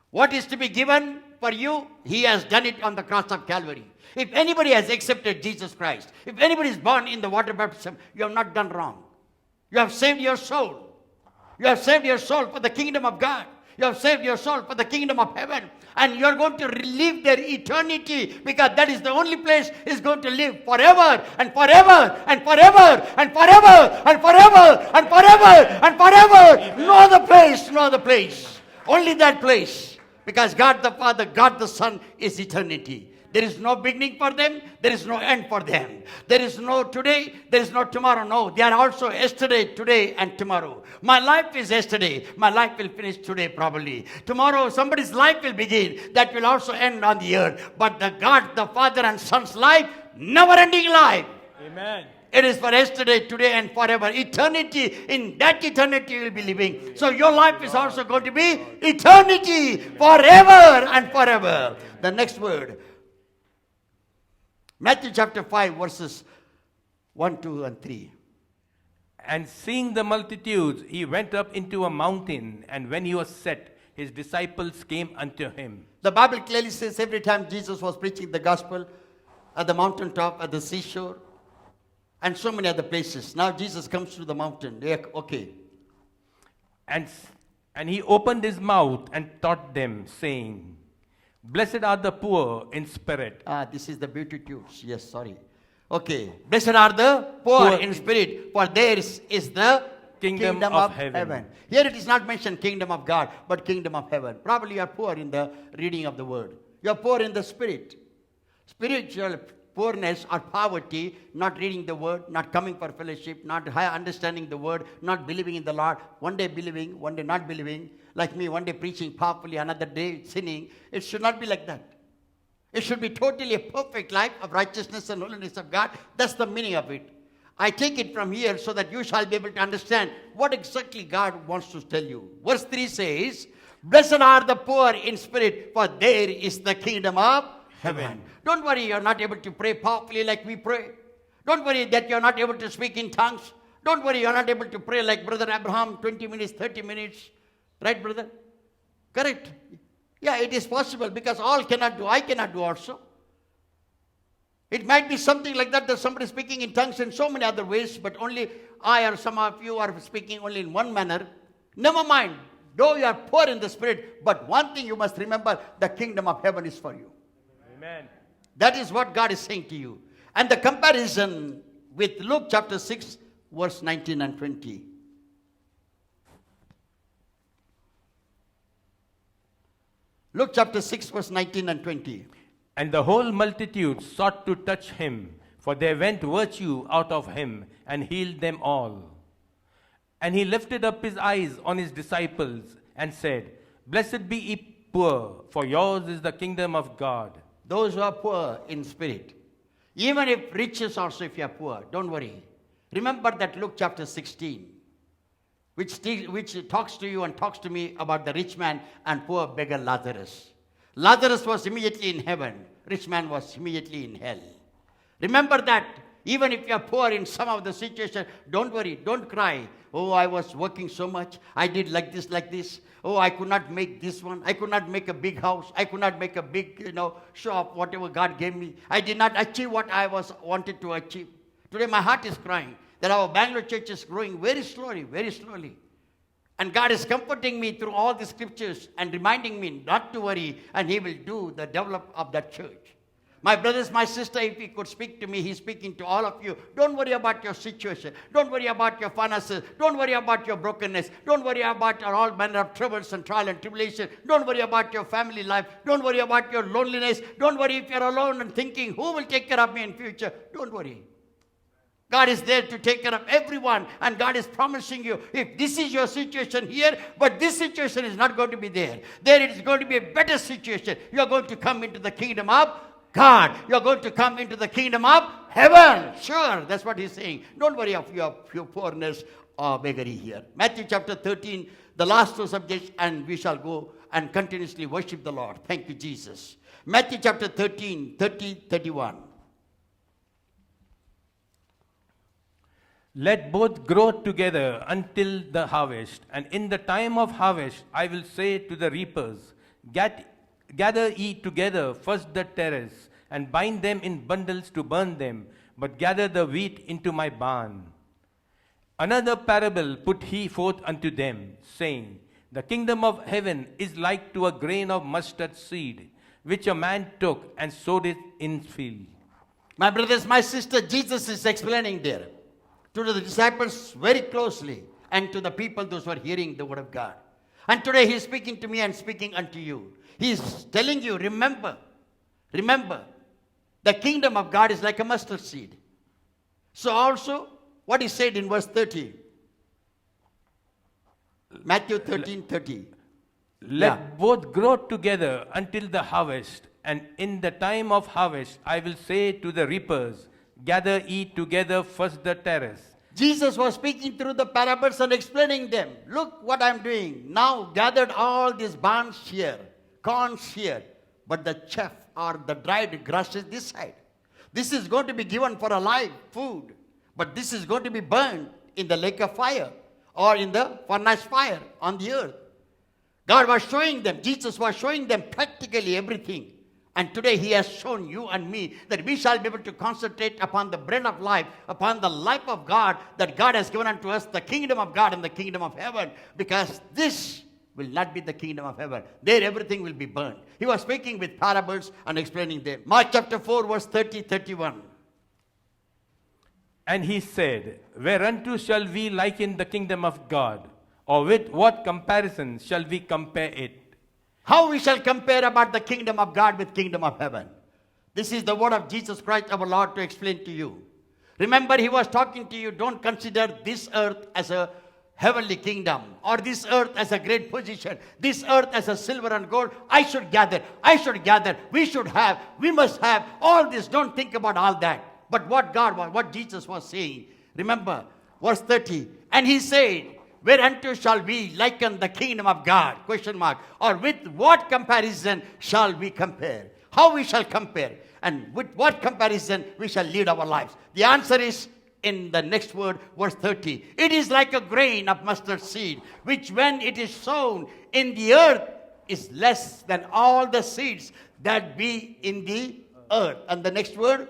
What is to be given for you? He has done it on the cross of Calvary. If anybody has accepted Jesus Christ, if anybody is born in the water baptism, you have not done wrong. You have saved your soul. You have saved your soul for the kingdom of God. You have saved your soul for the kingdom of heaven. And you are going to live there eternity, because that is the only place is going to live forever and forever and forever and forever and forever and forever and forever. No other place, no other place. Only that place. Because God the Father, God the Son is eternity. There is no beginning for them. There is no end for them. There is no today. There is no tomorrow. No, they are also yesterday, today, and tomorrow. My life is yesterday. My life will finish today probably. Tomorrow somebody's life will begin. That will also end on the earth. But the God, the Father and Son's life, never-ending life. Amen. It is for yesterday, today, and forever. Eternity, in that eternity you will be living. So your life is also going to be eternity, forever and forever. The next word. Matthew chapter 5, verses 1, 2, and 3. And seeing the multitudes, he went up into a mountain, and when he was set, his disciples came unto him. The Bible clearly says every time Jesus was preaching the gospel at the mountaintop, at the seashore, and so many other places. Now Jesus comes to the mountain. Okay. And he opened his mouth and taught them, saying, Blessed are the poor in spirit. This is the Beatitudes. Yes, sorry. Okay. Blessed are the poor in spirit, for theirs is the Kingdom of heaven. Here it is not mentioned kingdom of God, but kingdom of heaven. Probably you are poor in the reading of the word. You are poor in the spirit. Spiritual poorness or poverty, not reading the word, not coming for fellowship, not understanding the word, not believing in the Lord, one day believing, one day not believing, like me, one day preaching powerfully, another day sinning. It should not be like that. It should be totally a perfect life of righteousness and holiness of God. That's the meaning of it. I take it from here so that you shall be able to understand what exactly God wants to tell you. Verse 3 says, Blessed are the poor in spirit, for there is the kingdom of heaven. Don't worry, you're not able to pray powerfully like we pray. Don't worry that you're not able to speak in tongues. Don't worry, you're not able to pray like Brother Abraham, 20 minutes, 30 minutes. Right, brother? Correct. Yeah, it is possible, because all cannot do. I cannot do also. It might be something like that somebody is speaking in tongues in so many other ways, but only I or some of you are speaking only in one manner. Never mind. Though you are poor in the spirit, but one thing you must remember, the kingdom of heaven is for you. Amen. That is what God is saying to you. And the comparison with Luke chapter 6, verse 19 and 20. Luke chapter 6, verse 19 and 20. And the whole multitude sought to touch him, for there went virtue out of him, and healed them all. And he lifted up his eyes on his disciples, and said, Blessed be ye poor, for yours is the kingdom of God. Those who are poor in spirit. Even if riches also, if you are poor, don't worry. Remember that Luke chapter 16, which talks to you and talks to me about the rich man and poor beggar Lazarus. Lazarus was immediately in heaven. Rich man was immediately in hell. Remember that. Even if you are poor in some of the situation, don't worry, don't cry. Oh, I was working so much. I did like this. Oh, I could not make this one. I could not make a big house. I could not make a big, shop, whatever God gave me. I did not achieve what I wanted to achieve. Today my heart is crying that our Bangalore church is growing very slowly, very slowly. And God is comforting me through all the scriptures and reminding me not to worry, and He will do the develop of that church. My brothers, my sister, if He could speak to me, He's speaking to all of you. Don't worry about your situation. Don't worry about your finances. Don't worry about your brokenness. Don't worry about all manner of troubles and trial and tribulation. Don't worry about your family life. Don't worry about your loneliness. Don't worry if you're alone and thinking, who will take care of me in future? Don't worry. God is there to take care of everyone, and God is promising you, if this is your situation here, but this situation is not going to be there. There it is going to be a better situation. You are going to come into the kingdom of God. You are going to come into the kingdom of heaven. Sure, that's what He's saying. Don't worry of your poorness or beggary here. Matthew chapter 13, the last two subjects, and we shall go and continuously worship the Lord. Thank you, Jesus. Matthew chapter 13, 30, 31. Let both grow together until the harvest. And in the time of harvest, I will say to the reapers, Gather ye together first the tares, and bind them in bundles to burn them, but gather the wheat into my barn. Another parable put he forth unto them, saying, The kingdom of heaven is like to a grain of mustard seed, which a man took and sowed it in field. My brothers, my sister, Jesus is explaining there to the disciples very closely, and to the people, those who are hearing the word of God. And today He is speaking to me and speaking unto you. He is telling you, remember, the kingdom of God is like a mustard seed. So also, what He said in verse 30, Matthew 13, 30. Let both grow together until the harvest, and in the time of harvest I will say to the reapers, Gather ye together first the tares. Jesus was speaking through the parables and explaining them. Look what I'm doing. Now gathered all these barns here, corns here, but the chaff or the dried grass is this side. This is going to be given for a live food, but this is going to be burned in the lake of fire or in the furnace fire on the earth. God was showing them, Jesus was showing them practically everything. And today He has shown you and me that we shall be able to concentrate upon the bread of life, upon the life of God, that God has given unto us, the kingdom of God and the kingdom of heaven, because this will not be the kingdom of heaven. There everything will be burned. He was speaking with parables and explaining them. Mark chapter 4, verse 30, 31. And He said, Whereunto shall we liken the kingdom of God? Or with what comparison shall we compare it? How we shall compare about the kingdom of God with kingdom of heaven? This is the word of Jesus Christ our Lord to explain to you. Remember, He was talking to you, don't consider this earth as a heavenly kingdom, or this earth as a great position, this earth as a silver and gold. I should gather, we should have, we must have all this. Don't think about all that. But what Jesus was saying, remember, verse 30, and He said, Whereunto shall we liken the kingdom of God? Question mark. Or with what comparison shall we compare? How we shall compare? And with what comparison we shall lead our lives? The answer is in the next word, verse 30. It is like a grain of mustard seed, which when it is sown in the earth is less than all the seeds that be in the earth. And the next word?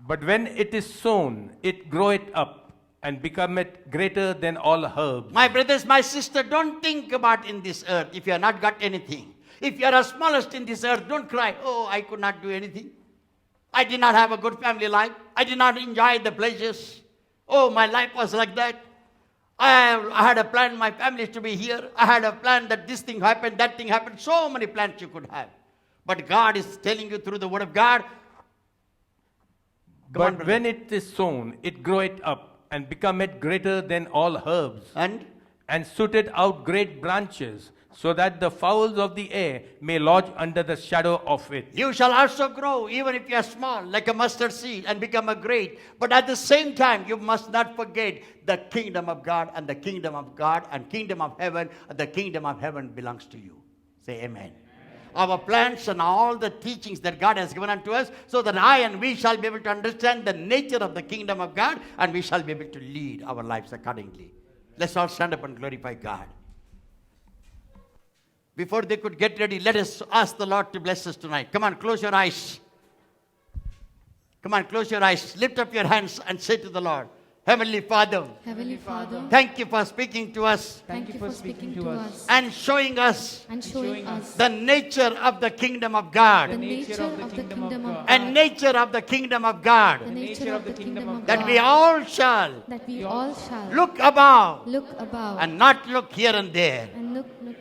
But when it is sown, it groweth up, and becometh greater than all herbs. My brothers, my sister, don't think about in this earth if you have not got anything. If you are the smallest in this earth, don't cry, oh, I could not do anything. I did not have a good family life. I did not enjoy the pleasures. Oh, my life was like that. I had a plan, my family is to be here. I had a plan that this thing happened, that thing happened. So many plans you could have. But God is telling you through the word of God. Come on, But brother. when it is sown, it groweth up, and becometh greater than all herbs, And and shooteth out great branches, so that the fowls of the air may lodge under the shadow of it. you shall also grow, even if you are small, like a mustard seed, and become a great. But at the same time, you must not forget the kingdom of God and the kingdom of God and kingdom of heaven. And the kingdom of heaven belongs to you. Say amen. Our plans and all the teachings that God has given unto us, so that I and we shall be able to understand the nature of the kingdom of God, and we shall be able to lead our lives accordingly. Let's all stand up and glorify God. Before they could get ready, let us ask the Lord to bless us tonight. Come on, close your eyes. Come on, close your eyes. Lift up your hands and say to the Lord, Heavenly Father, Heavenly Father, thank you for speaking to us thank you for speaking to us and showing us and showing us the nature of the kingdom of God. the nature of the kingdom of God, And nature of the kingdom of God. the nature of the kingdom of That God, we all shall that we all shall look above look above and not look here and there. and look at them.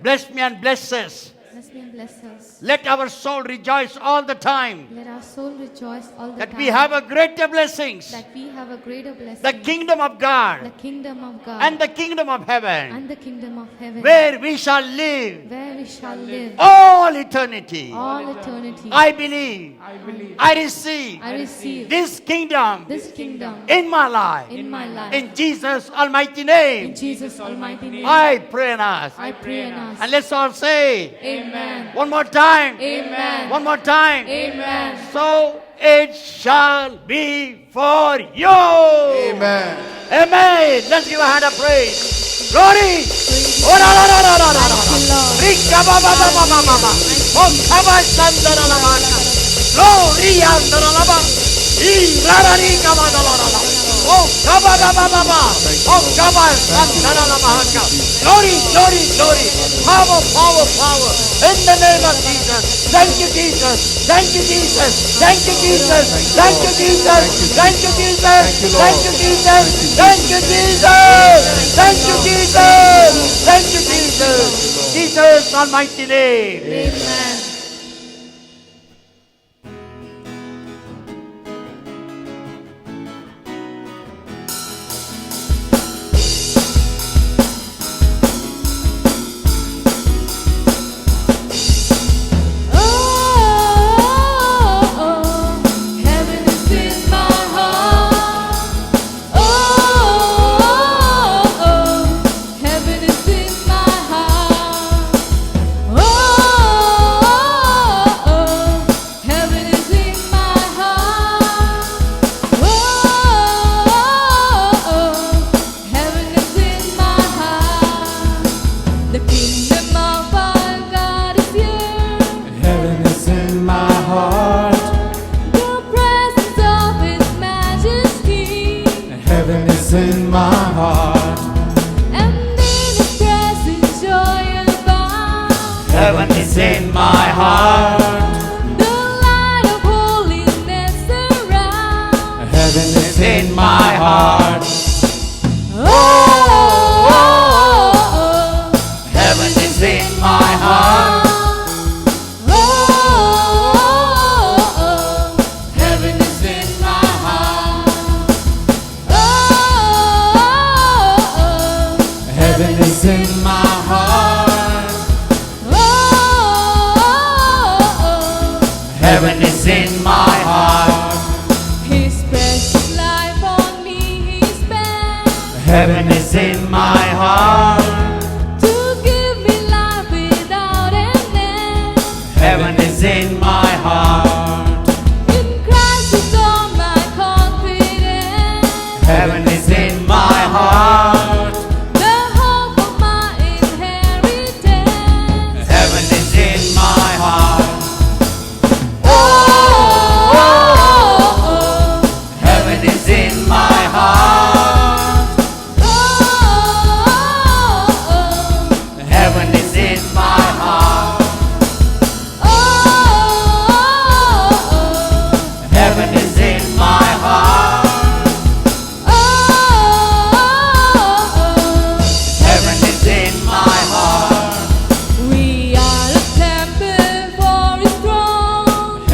Bless me and bless us. Bless me and bless us. Let our soul rejoice all the time. Let our soul rejoice all the That time. we have a greater blessings. That we have a greater blessing. The kingdom of the God kingdom of God and the kingdom of heaven. and the kingdom of heaven, Where we shall live where we shall live all eternity. all eternity. I believe. I believe. I receive I receive this kingdom this kingdom in my life. in my life. In Jesus' almighty In name. Jesus' almighty name, I pray and ask. I pray and ask. And let's all say, Amen. one more time. Amen. One more time. Amen. So it shall be for you. Amen. Amen. Let's give a hand of praise. Glory. Oh, no, no, no, no, no, no, no. Thank you, Lord. Rika ba ba ba ba ba ba ba. Oh, kaba sandara la ba. Glory andara la ba. Irara rika ba da la la la. Oh, kaba ba ba ba ba. Oh, kaba sandara la ba ka. Glory, glory, glory. Power, power, power. In the name of Jesus. Thank you, Jesus. Thank you, Jesus. Thank you, Jesus. Thank you, Jesus. Thank you, Jesus. Thank you, Jesus. Thank you, Jesus. Thank you, Jesus. Thank you, Jesus. Jesus' almighty name. Amen. Oh, heaven is in my heart. Oh, heaven is in my heart. Oh, heaven is in my heart. Oh, heaven is in my heart. The kingdom of our God is here. Heaven is in my heart. The presence of His Majesty, Heaven is in my heart. and in His presence joy abound. Heaven is in my heart. The light of holiness around. Heaven is in my heart. Oh, Heaven is in my heart. oh, heaven is in my heart. Oh, Heaven is in my heart. Heaven is in my heart. His precious life on me He spent Heaven is in my heart. to give me life without an end. Heaven is in my heart. In Christ is all my confidence. Heaven is in my heart. The hope of my inheritance. Heaven is in my heart. Oh, Heaven is in my heart.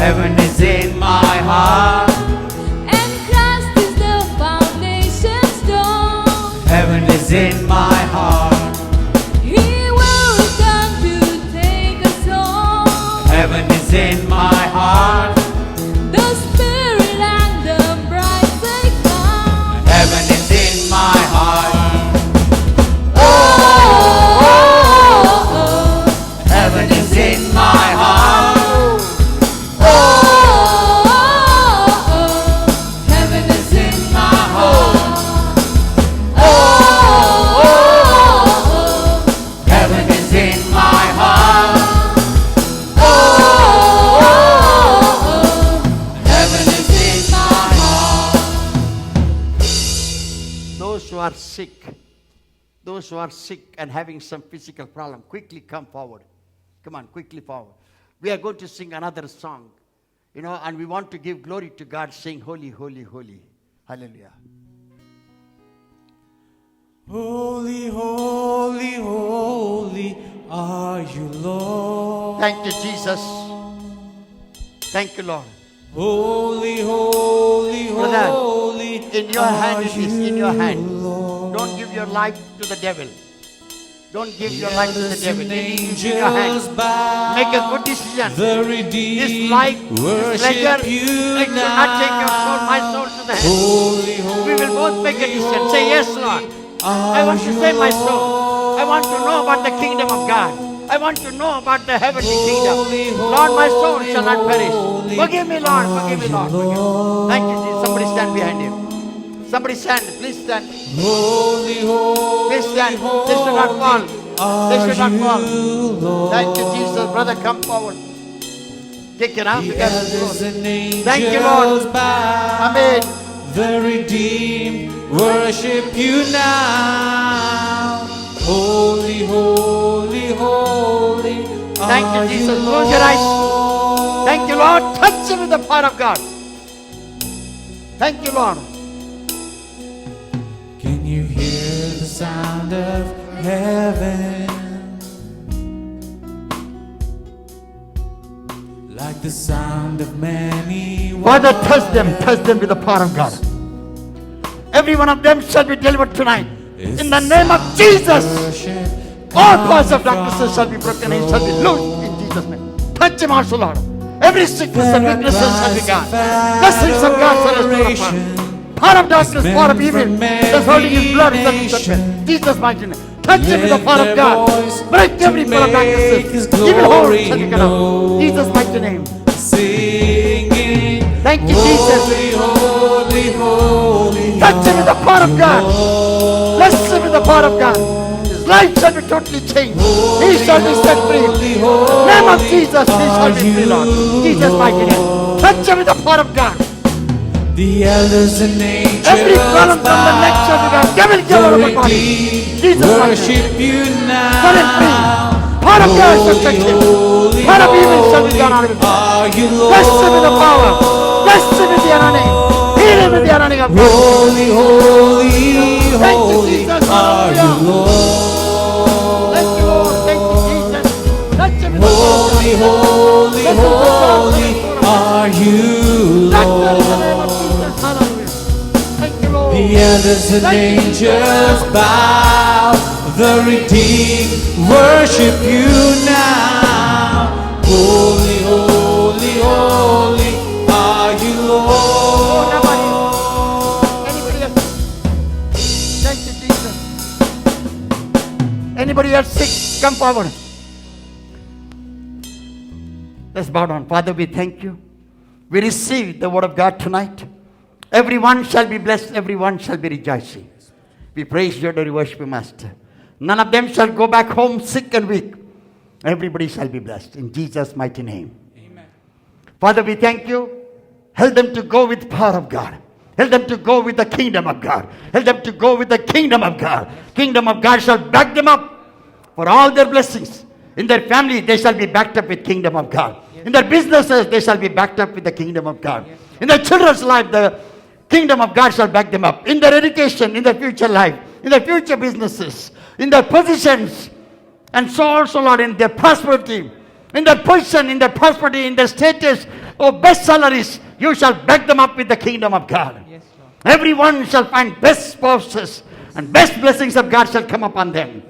Heaven is in my heart. and Christ is the foundation stone. Heaven is in my heart. He will return to take us home. Heaven is in my heart. The Spirit and the bride say come. Heaven is in my heart. Oh, oh, oh, oh. Heaven is in my heart. Oh, oh, oh. Heaven is in my heart. Oh, oh, oh. Heaven is in my heart. Oh, oh, oh. Heaven is in my heart. Those who are sick and having some physical problem, quickly come forward. Come on, quickly forward. We are going to sing another song, and we want to give glory to God, saying, Holy, holy, holy. Hallelujah. Holy, holy, holy are you, Lord. Thank you, Jesus. Thank you, Lord. Holy, holy, Brother, holy in your are hand it is, in your hand. you, Lord. Don't give your life to the devil. Don't give your life to the Elders devil. and It is in your angels hand. bow. Make a good decision. The redeemed This life, this worship pleasure, you it should not take your soul, my now. soul to the hand. Holy, holy, We will both make a decision. Say, yes, Lord. I want to save my soul. I want to know about the kingdom of God. I want to know about the heavenly kingdom. Lord, my soul shall not perish. Forgive me, Lord. Forgive me, Lord. Forgive me. Thank you, Jesus. Somebody stand behind him. Somebody stand. Please stand. Holy, holy, Please stand. They should not fall. They should not fall. Lord. Thank you, Jesus. Brother, come forward. Take it out. The Because elders and angels Thank you, Lord. bow. Amen. The redeemed worship you now. Holy, holy, holy. Thank you, are Jesus. Close your eyes. Lord. Thank you, Lord. Touch him with the power of God. Thank you, Lord. Can you hear the sound of heaven? Like the sound of many Father, waters. touch them with the power of God. Every one of them shall be delivered tonight. In the name of Jesus, all powers of darkness shall be broken and shall be loosed in Jesus' name. Touch him also, Lord. Every sickness and weaknesses shall be gone. Blessings of God shall rest upon. Power of darkness, power of evil, that's holding his blood is unaccepted. Jesus' mighty name. Touch him with the power of God. Break every power of darkness. Evil hold shall be cut off. Jesus' mighty name. Singing. Thank you, Jesus. Holy, holy, holy. Touch him with the power of God. Bless him with the power of God. His life shall be totally changed. He shall be set free. In the name of Jesus, he shall be free, Lord. Jesus' mighty name. Touch him with the power of God. The elders and angels Every problem from the neck shall be gone. Devil, get out of my body. Jesus' mighty name. worship you now. Set him free. Power of God shall touch him. Power of evil shall be gone out of his body. Are you Lord? Bless him with the power. Bless him with the anointing. Heal him with the anointing of God. Holy, holy, Thank you, holy Jesus. are you, Hallelujah. Lord. Thank you, Lord. Thank you, Jesus. Touch him with the power of Holy, God. holy, Bless him with the power of holy God. are you, Touch him in the Lord. name of Jesus. Hallelujah. Thank you, Lord. The elders and Thank you, Jesus. angels bow. The redeemed worship you now. Holy, holy, holy are you, Oh, Lord. nobody. Anybody else? Thank you, Jesus. Anybody else sick? Come forward. Let's bow down. Father, we thank you. We receive the word of God tonight. Everyone shall be blessed. Everyone shall be rejoicing. We praise you and worship you, Master. None of them shall go back home sick and weak. Everybody shall be blessed. In Jesus' mighty name. Amen. Father, we thank you. Help them to go with power of God. Help them to go with the kingdom of God. Help them to go with the kingdom of God. Kingdom of God shall back them up for all their blessings. In their family, they shall be backed up with kingdom of God. In their businesses, they shall be backed up with the kingdom of God. In their children's life, the kingdom of God shall back them up. In their education, in their future life, in their future businesses, in their positions, and so also, Lord, in their prosperity, in that position, in that prosperity, in the status of best salaries, you shall back them up with the kingdom of God. Yes, Lord. Everyone shall find best spouses and best blessings of God shall come upon them.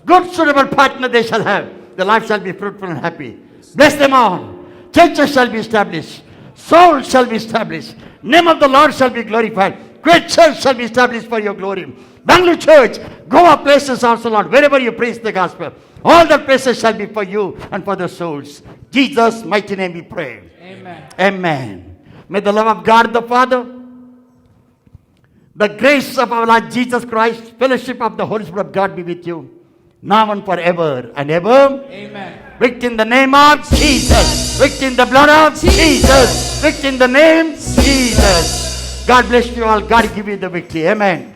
Good suitable partner they shall have. Their life shall be fruitful and happy. Bless them all. Churches shall be established. Souls shall be established. Name of the Lord shall be glorified. Great church shall be established for your glory. Bangalore church, Goa places also, Lord, wherever you preach the gospel. All the places shall be for you and for the souls. Jesus' mighty name we pray. Amen. Amen. May the love of God the Father, the grace of our Lord Jesus Christ, fellowship of the Holy Spirit of God be with you, now and forever and ever. Amen. Victory in the name of Jesus. Victory in the blood of Jesus. Victory in the name Jesus. God bless you all. God give you the victory. Amen.